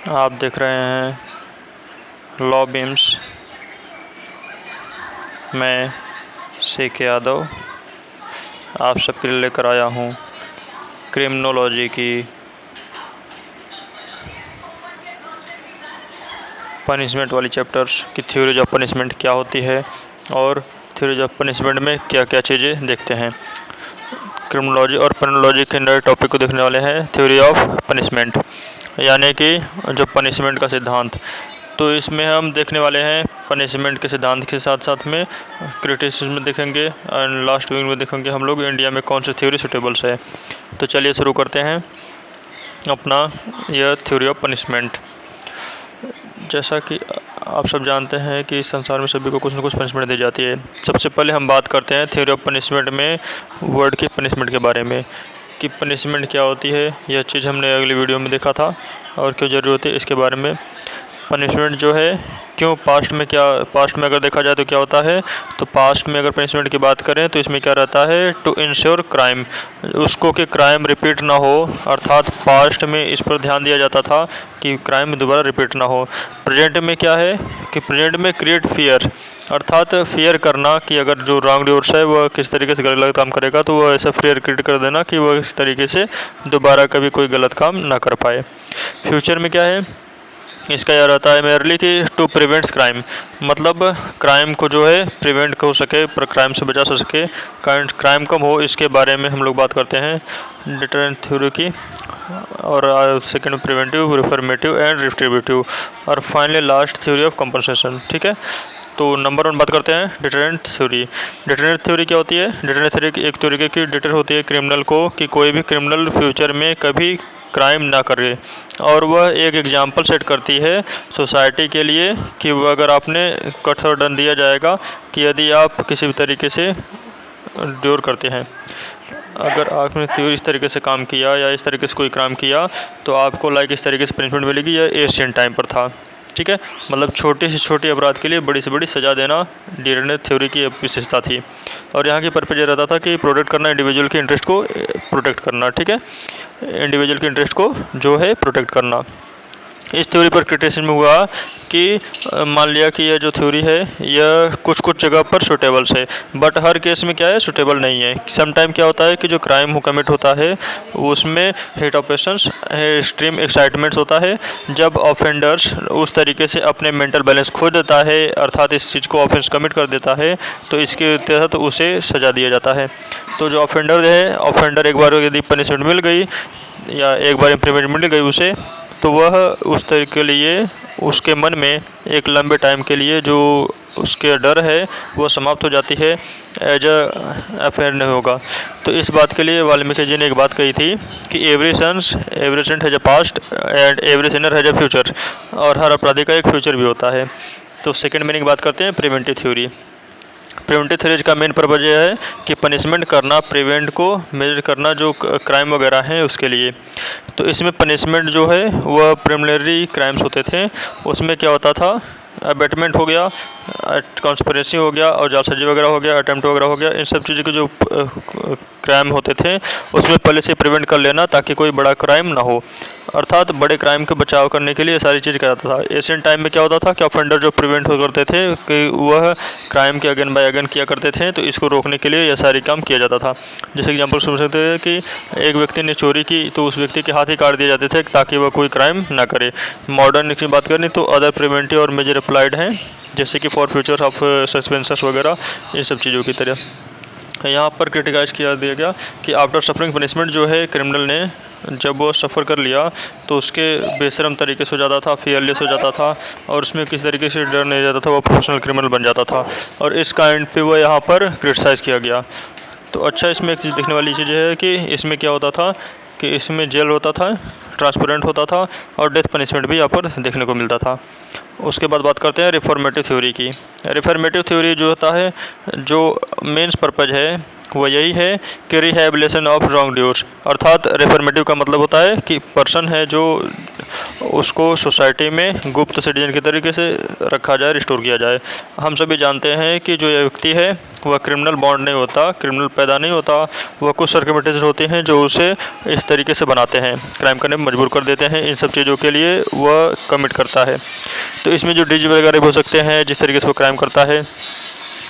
आप देख रहे हैं लॉ बीम्स। मैं शेख यादव आप सबके लिए लेकर आया हूँ क्रिमिनोलॉजी की पनिशमेंट वाली चैप्टर्स की थ्योरीज ऑफ पनिशमेंट क्या होती है और थ्योरीज ऑफ पनिशमेंट में क्या क्या चीज़ें देखते हैं। क्रिमिनोलॉजी और पेनोलॉजी के नए टॉपिक को देखने वाले हैं थ्योरी ऑफ पनिशमेंट, यानी कि जो पनिशमेंट का सिद्धांत। तो इसमें हम देखने वाले हैं पनिशमेंट के सिद्धांत के साथ साथ में क्रिटिसिज्म में देखेंगे एंड लास्ट वीक में देखेंगे हम लोग इंडिया में कौन सी थ्योरी सुटेबल्स है। तो चलिए शुरू करते हैं अपना यह थ्योरी ऑफ पनिशमेंट। जैसा कि आप सब जानते हैं कि इस संसार में सभी को कुछ न कुछ पनिशमेंट दी जाती है। सबसे पहले हम बात करते हैं थ्योरी ऑफ पनिशमेंट में वर्ड की पनिशमेंट के बारे में कि पनिशमेंट क्या होती है। यह चीज़ हमने अगली वीडियो में देखा था और क्यों ज़रूरी होती है इसके बारे में। पनिशमेंट जो है क्यों पास्ट में अगर देखा जाए तो क्या होता है, तो पास्ट में अगर पनिशमेंट की बात करें तो इसमें क्या रहता है, टू इंश्योर क्राइम, उसको कि क्राइम रिपीट ना हो, अर्थात पास्ट में इस पर ध्यान दिया जाता था कि क्राइम दोबारा रिपीट ना हो। प्रेजेंट में क्या है कि प्रेजेंट में क्रिएट फियर, अर्थात फियर करना कि अगर जो रॉन्ग डूअर्स है वह किस तरीके से गलत काम करेगा तो वह ऐसा फियर क्रिएट कर देना कि वह इस तरीके से दोबारा कभी कोई गलत काम ना कर पाए। फ्यूचर में क्या है, इसका यह रहता है मेयरली कि टू प्रिवेंट्स क्राइम, मतलब क्राइम को जो है प्रिवेंट हो सके, पर क्राइम से बचा सके, क्राइम कम हो, इसके बारे में हम लोग बात करते हैं डिटरेंट थ्योरी की। और सेकंड प्रिवेंटिव, रिफॉर्मेटिव एंड रिट्रीब्यूटिव, और finally last theory of compensation. ठीक है, तो नंबर 1 बात करते हैं डिटरेंट थ्योरी। डिटरेंट थ्योरी क्या होती है? डिटरेंट थ्योरी एक तरीके की डिटर होती है क्रिमिनल को कि कोई भी क्रिमिनल फ्यूचर में कभी क्राइम ना करे, और वह एक एग्जाम्पल सेट करती है सोसाइटी के लिए कि वह अगर आपने कठोर दंड दिया जाएगा कि यदि आप किसी भी तरीके से ड्योर करते हैं, अगर आपने इस तरीके से काम किया या इस तरीके से कोई क्राइम किया तो आपको लाइक इस तरीके से पनिशमेंट मिलेगी। यह एशियन टाइम पर था। ठीक है, मतलब छोटे से छोटे अपराध के लिए बड़ी से बड़ी सज़ा देना डिटरेंट थ्योरी की विशेषता थी। और यहाँ की पर्पज़ रहता था कि प्रोटेक्ट करना, इंडिविजुअल के इंटरेस्ट को प्रोटेक्ट करना। ठीक है, इंडिविजुअल के इंटरेस्ट को जो है प्रोटेक्ट करना। इस थ्योरी पर क्रिटिसिज्म हुआ कि मान लिया कि यह जो थ्योरी है यह कुछ कुछ जगह पर सुटेबल्स है, बट हर केस में क्या है, सुटेबल नहीं है। सम टाइम क्या होता है कि जो क्राइम कमिट होता है उसमें heat of patience, extreme excitements होता है, जब ऑफेंडर्स उस तरीके से अपने मेंटल बैलेंस खो देता है, अर्थात इस चीज़ को ऑफेंस कमिट कर देता है, तो इसके तहत उसे सज़ा दिया जाता है। तो जो ऑफेंडर है, ऑफेंडर एक बार यदि पनिशमेंट मिल गई या एक बार इम्प्लीमेंट मिल गई उसे, तो वह उस तरीके के लिए उसके मन में एक लंबे टाइम के लिए जो उसके डर है वो समाप्त हो जाती है, एज अफेयर नहीं होगा। तो इस बात के लिए वाल्मीकि जी ने एक बात कही थी कि every saint has a past and every sinner has a future, और हर अपराधी का एक फ्यूचर भी होता है। तो सेकेंड मीनिंग बात करते हैं प्रिवेंटिव थ्योरी। प्रिवेंटिव थ्योरीज का मेन पर्पज यह है कि पनिशमेंट करना, प्रिवेंट को मेजर करना जो क्राइम वगैरह हैं उसके लिए। तो इसमें पनिशमेंट जो है वह प्रिलिमिनरी क्राइम्स होते थे, उसमें क्या होता था, अबेटमेंट हो गया, कॉन्स्पिरेसी हो गया और जालसाजी वगैरह हो गया, अटेम्प्ट वगैरह हो गया। इन सब चीज़ों के जो क्राइम होते थे उसमें पहले से प्रिवेंट कर लेना ताकि कोई बड़ा क्राइम ना हो, अर्थात बड़े क्राइम के बचाव करने के लिए ये सारी चीज़ किया जाता था। एशियन टाइम में क्या होता था कि ऑफेंडर जो प्रिवेंट हो करते थे कि वह क्राइम के अगेन बाय अगेन किया करते थे, तो इसको रोकने के लिए यह सारी काम किया जाता था। जैसे एग्जाम्पल सुन सकते हैं कि एक व्यक्ति ने चोरी की तो उस व्यक्ति के हाथ ही काट दिए जाते थे ताकि वह कोई क्राइम ना करे। मॉडर्न की बात करें तो अदर प्रिवेंटिव और मेजर अप्लाइड हैं, जैसे कि फॉर फ्यूचर ऑफ सस्पेंसर्स वगैरह, ये सब चीज़ों की तरह। यहाँ पर क्रिटिकाइज किया दिया गया कि आफ्टर सफरिंग पनिशमेंट जो है क्रिमिनल ने जब वो सफ़र कर लिया तो उसके बेशरम तरीके से हो जाता था, फियरलेस हो जाता था, और उसमें किस तरीके से डर नहीं जाता था, वो प्रोफेशनल क्रिमिनल बन जाता था, और इस काइंड पे वो यहाँ पर क्रिटिसाइज़ किया गया। तो अच्छा, इसमें एक चीज़ देखने वाली चीज़ है कि इसमें क्या होता था कि इसमें जेल होता था, ट्रांसपेरेंट होता था, और डेथ पनिशमेंट भी यहाँ पर देखने को मिलता था। उसके बाद बात करते हैं रिफॉर्मेटिव थ्योरी की। रिफॉर्मेटिव थ्योरी जो होता है, जो मेंस पर्पज है वो यही है कि रिहैबिलिटेशन ऑफ रॉन्ग डूअर्स, अर्थात रिफॉर्मेटिव का मतलब होता है कि पर्सन है जो उसको सोसाइटी में गुप्त सिटीजन के तरीके से रखा जाए, रिस्टोर किया जाए। हम सभी जानते हैं कि जो ये व्यक्ति है वह क्रिमिनल बॉन्ड नहीं होता, क्रिमिनल पैदा नहीं होता, वह कुछ सर्कमस्टेंसेस होते हैं जो उसे इस तरीके से बनाते हैं, क्राइम करने में मजबूर कर देते हैं। इन सब चीज़ों के लिए वह कमिट करता है। तो इसमें जो डीज वगैरह भी हो सकते हैं जिस तरीके से वो क्राइम करता है।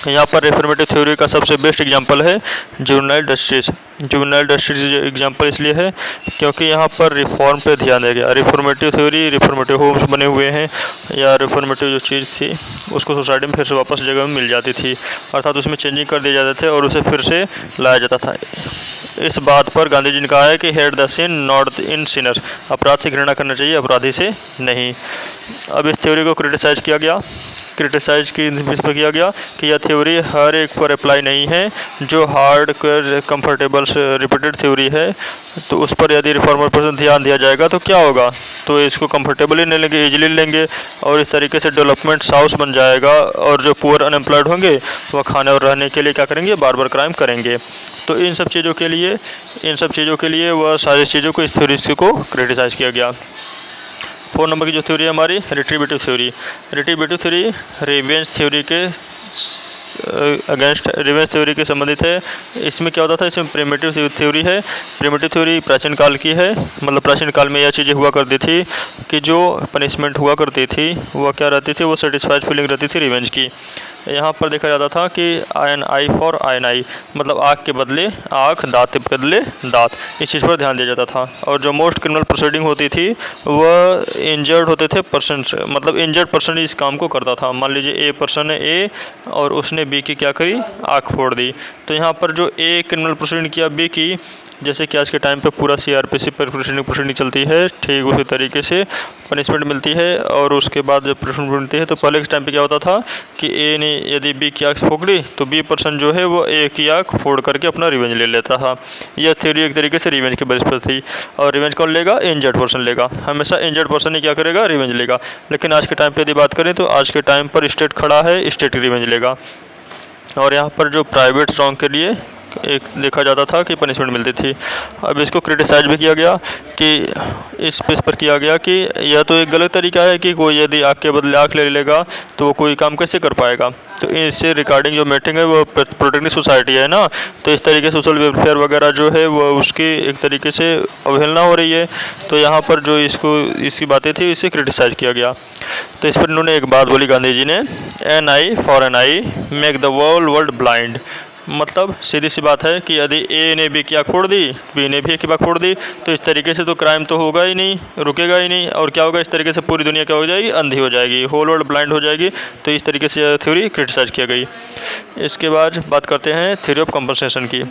यहाँ पर रिफॉर्मेटिव थ्योरी का सबसे बेस्ट एग्जांपल है juvenile justice. Juvenile justice example इसलिए है क्योंकि यहाँ पर रिफॉर्म पे ध्यान दिया गया। रिफॉर्मेटिव थ्योरी, रिफॉर्मेटिव होम्स बने हुए हैं, या रिफॉर्मेटिव जो चीज़ थी उसको सोसाइटी में फिर से वापस जगह में मिल जाती थी, अर्थात उसमें चेंजिंग कर दिए जाते थे और उसे फिर से लाया जाता था। इस बात पर गांधी जी ने कहा है कि hate the sin not in sinner, अपराध से घृणा करना चाहिए, अपराधी से नहीं। अब इस थ्योरी को क्रिटिसाइज किया गया, क्रिटिसाइज की इस पर किया गया कि यह थ्योरी हर एक पर अप्लाई नहीं है। जो हार्ड कंफर्टेबल रिपीटेड थ्योरी है तो उस पर यदि रिफॉर्मर पर ध्यान दिया जाएगा तो क्या होगा, तो इसको कंफर्टेबली नहीं लेंगे, इजीली लेंगे और इस तरीके से डेवलपमेंट हाउस बन जाएगा। और जो पुअर अनएम्प्लॉयड होंगे वह खाने और रहने के लिए क्या करेंगे, बार बार क्राइम करेंगे। तो इन सब चीज़ों के लिए वह सारी चीज़ों को, इस थ्योरी को क्रिटिसाइज किया गया। 4 नंबर की जो थ्योरी है हमारी रिट्रीब्यूटिव थ्योरी। रिट्रीब्यूटिव थ्योरी रिवेंज थ्योरी के अगेंस्ट, रिवेंज थ्योरी के संबंधित है। इसमें क्या होता था, इसमें प्रिमिटिव थ्योरी है। प्रिमिटिव थ्योरी प्राचीन काल की है, मतलब प्राचीन काल में यह चीज़ें हुआ करती थी कि जो पनिशमेंट हुआ करती थी वह क्या रहती थी, वो सेटिस्फाइड फीलिंग रहती थी रिवेंज की। यहाँ पर देखा जाता था कि एन आई फॉर एन आई, मतलब आँख के बदले आँख, दाँत के बदले दाँत, इस चीज़ पर ध्यान दिया जाता था। और जो मोस्ट क्रिमिनल प्रोसीडिंग होती थी वह इंजर्ड होते थे पर्सन से, मतलब इंजर्ड पर्सन इस काम को करता था। मान लीजिए ए पर्सन है ए और उसने बी की क्या करी, आँख फोड़ दी। तो यहाँ पर जो ए क्रिमिनल प्रोसीडिंग किया बी की, जैसे कि आज के टाइम पे पूरा सीआरपीसी पर प्रोसीडिंग चलती है, ठीक उसी तरीके से पनिशमेंट मिलती है। और उसके बाद जब पनिशमेंट मिलती है तो पहले के टाइम पे क्या होता था कि ए ने यदि बी की आँख फोड़ ली तो बी पर्सन जो है वो ए की आँख फोड़ करके अपना रिवेंज ले लेता था। यह थ्योरी एक तरीके से रिवेंज के बेस पर थी। और रिवेंज कौन लेगा, इंजर्ड पर्सन लेगा, हमेशा इंजर्ड पर्सन ही क्या करेगा, रिवेंज लेगा। लेकिन आज के टाइम पर यदि बात करें तो आज के टाइम पर स्टेट खड़ा है, स्टेट रिवेंज लेगा। और यहाँ पर जो प्राइवेट रॉन्ग के लिए एक देखा जाता था कि पनिशमेंट मिलती थी। अब इसको क्रिटिसाइज भी किया गया कि इस बेस पर किया गया कि यह तो एक गलत तरीका है कि कोई यदि आँख के बदले आँख ले लेगा तो वो कोई काम कैसे कर पाएगा। तो इससे रिगार्डिंग जो मीटिंग है वो प्रोटेक्टिंग सोसाइटी है ना, तो इस तरीके से सोशल वेलफेयर वगैरह जो है वो उसकी एक तरीके से अवहेलना हो रही है। तो यहाँ पर जो इसकी बातें थी इसे क्रिटिसाइज किया गया। तो इस पर इन्होंने एक बात बोली गांधी जी ने, an eye for an eye make the world blind. मतलब सीधी सी बात है कि यदि ए ने बी की आँख फोड़ दी, बी ने भी ए की आँख फोड़ दी, तो इस तरीके से तो क्राइम तो होगा ही नहीं, रुकेगा ही नहीं। और क्या होगा, इस तरीके से पूरी दुनिया क्या हो जाएगी, अंधी हो जाएगी, होल वर्ल्ड ब्लाइंड हो जाएगी। तो इस तरीके से थ्योरी क्रिटिसाइज किया गई। इसके बाद बात करते हैं थ्योरी ऑफ कंपनसेशन की।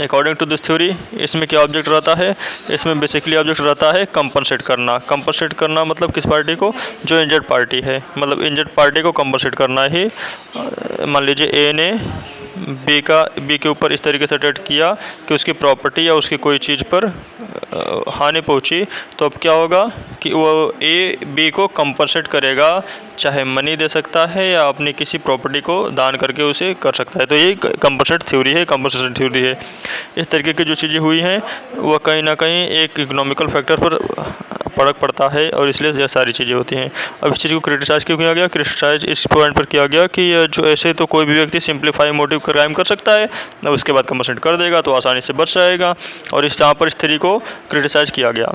अकॉर्डिंग टू दिस थ्योरी इसमें क्या ऑब्जेक्ट रहता है, इसमें बेसिकली ऑब्जेक्ट रहता है कंपनसेट करना। कंपनसेट करना मतलब किस पार्टी को, जो इंजर्ड पार्टी है, मतलब इंजर्ड पार्टी को कंपनसेट करना ही। मान लीजिए ए ने बी के ऊपर इस तरीके से अटैक किया कि उसकी प्रॉपर्टी या उसकी कोई चीज़ पर हानि पहुंची, तो अब क्या होगा कि वो ए बी को कंपनसेट करेगा, चाहे मनी दे सकता है या अपनी किसी प्रॉपर्टी को दान करके उसे कर सकता है। तो ये कंपनसेट थ्योरी है, कंपनसेशन थ्योरी है। इस तरीके की जो चीज़ें हुई हैं वह कहीं ना कहीं एक इकोनॉमिकल फैक्टर पर फर्क पड़ता है और इसलिए यह सारी चीज़ें होती हैं। अब इस चीज़ को क्रिटिसाइज क्यों किया गया, क्रिटिसाइज इस पॉइंट पर किया गया कि जो ऐसे तो कोई भी व्यक्ति सिंप्लीफाई मोटिव क्राइम कर सकता है, अब उसके बाद कंपनसेट कर देगा तो आसानी से बच जाएगा। और इस यहाँ पर इस थ्योरी को क्रिटिसाइज किया गया।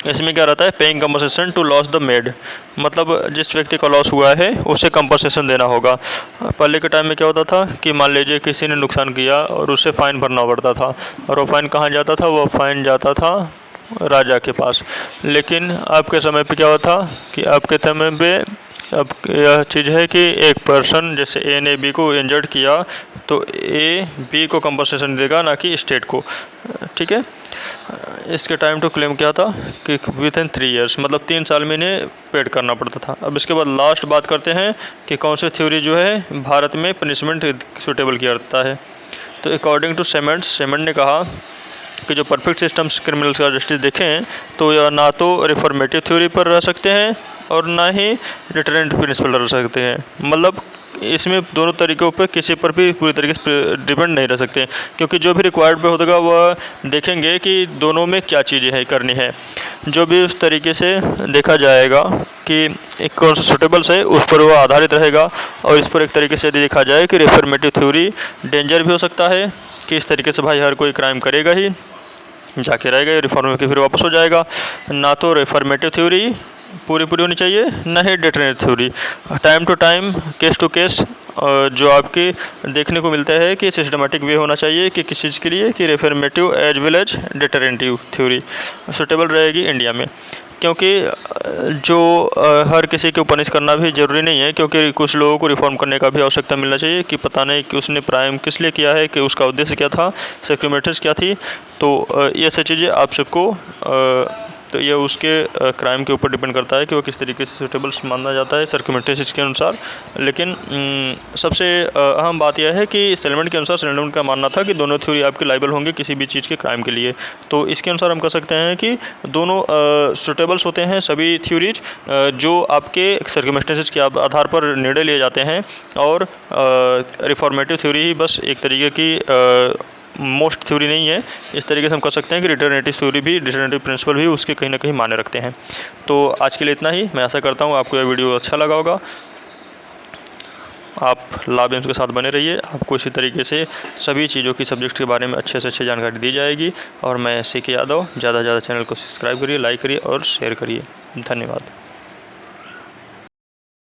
इसमें क्या रहता है, paying compensation to loss the made, मतलब जिस व्यक्ति का लॉस हुआ है उसे कंपनसेशन देना होगा। पहले के टाइम में क्या होता था कि मान लीजिए किसी ने नुकसान किया और उसे फ़ाइन भरना पड़ता था, और वो फ़ाइन कहाँ जाता था, वो फ़ाइन जाता था राजा के पास। लेकिन अब के समय पे क्या होता कि अब के समय पे अब यह चीज़ है कि एक पर्सन जैसे ए ने बी को इंजर्ड किया तो ए बी को कंपनसेशन देगा, ना कि स्टेट को। ठीक है। इसके टाइम टू क्लेम क्या था कि विद इन 3 ईयर्स, मतलब 3 साल में इन्हें पेड करना पड़ता था। अब इसके बाद लास्ट बात करते हैं कि कौन सी थ्योरी जो है भारत में पनिशमेंट सूटेबल किया जाता है। तो अकॉर्डिंग टू सेमेंट्स ने कहा कि जो परफेक्ट सिस्टम्स क्रिमिनल का जस्टिस देखें तो यह ना तो रिफॉर्मेटिव थ्योरी पर रह सकते हैं और ना ही डिटरेंट प्रिंसिपल रह सकते हैं। मतलब इसमें दोनों तरीक़ों पे किसी पर भी पूरी तरीके से डिपेंड नहीं रह सकते, क्योंकि जो भी रिक्वायर्ड पे होगा वह देखेंगे कि दोनों में क्या चीज़ें है करनी है। जो भी उस तरीके से देखा जाएगा कि एक कौन सा सुटेबल्स है उस पर वो आधारित रहेगा। और इस पर एक तरीके से यदि देखा जाए कि रिफॉर्मेटिव थ्योरी डेंजर भी हो सकता है कि इस तरीके से भाई हर कोई क्राइम करेगा ही, जाके रहेगा रिफॉर्म के फिर वापस हो जाएगा। ना तो रिफॉर्मेटिव थ्योरी पूरी होनी चाहिए, न ही deterrent theory. Time to time, case to case जो आपके देखने को मिलता है कि सिस्टमेटिक वे होना चाहिए कि किस चीज़ के लिए कि reformative as well as deterrentive theory suitable रहेगी इंडिया में। क्योंकि जो हर किसी को पनिश करना भी ज़रूरी नहीं है, क्योंकि कुछ लोगों को रिफॉर्म करने का भी आवश्यकता मिलना चाहिए कि पता नहीं कि उसने क्राइम किस लिए किया है, कि उसका उद्देश्य क्या था, सर्क्यूमेटर्स क्या थी। तो ये सब चीज़ें आप सबको तो ये उसके क्राइम के ऊपर डिपेंड करता है कि वो किस तरीके से सूटेबल माना जाता है सर्क्यूमेटर्स के अनुसार। लेकिन सबसे अहम बात यह है कि सेटलमेंट के अनुसार सेटलमेंट का मानना था कि दोनों थ्योरी आपके लायबल होंगे किसी भी चीज़ के क्राइम के लिए। तो इसके अनुसार हम कह सकते हैं कि दोनों सूटेबल्स होते हैं सभी थ्योरीज जो आपके सर्क्यूमेस्टेंसेस के आधार पर निर्णय लिए जाते हैं। और रिफॉर्मेटिव थ्योरी ही बस एक तरीके की मोस्ट थ्योरी नहीं है। इस तरीके से हम कह सकते हैं कि रिटर्नेटिव थ्योरी भी, डिटरेंटिव प्रिंसिपल भी उसके कहीं ना कहीं माने रखते हैं। तो आज के लिए इतना ही। मैं आशा करता हूँ आपको यह वीडियो अच्छा लगा होगा। आप लाभ के साथ बने रहिए, आपको इसी तरीके से सभी चीज़ों की सब्जेक्ट के बारे में अच्छे से अच्छी जानकारी दी जाएगी। और मैं सीके यादव, ज़्यादा से ज़्यादा चैनल को सब्सक्राइब करिए, लाइक करिए और शेयर करिए। धन्यवाद।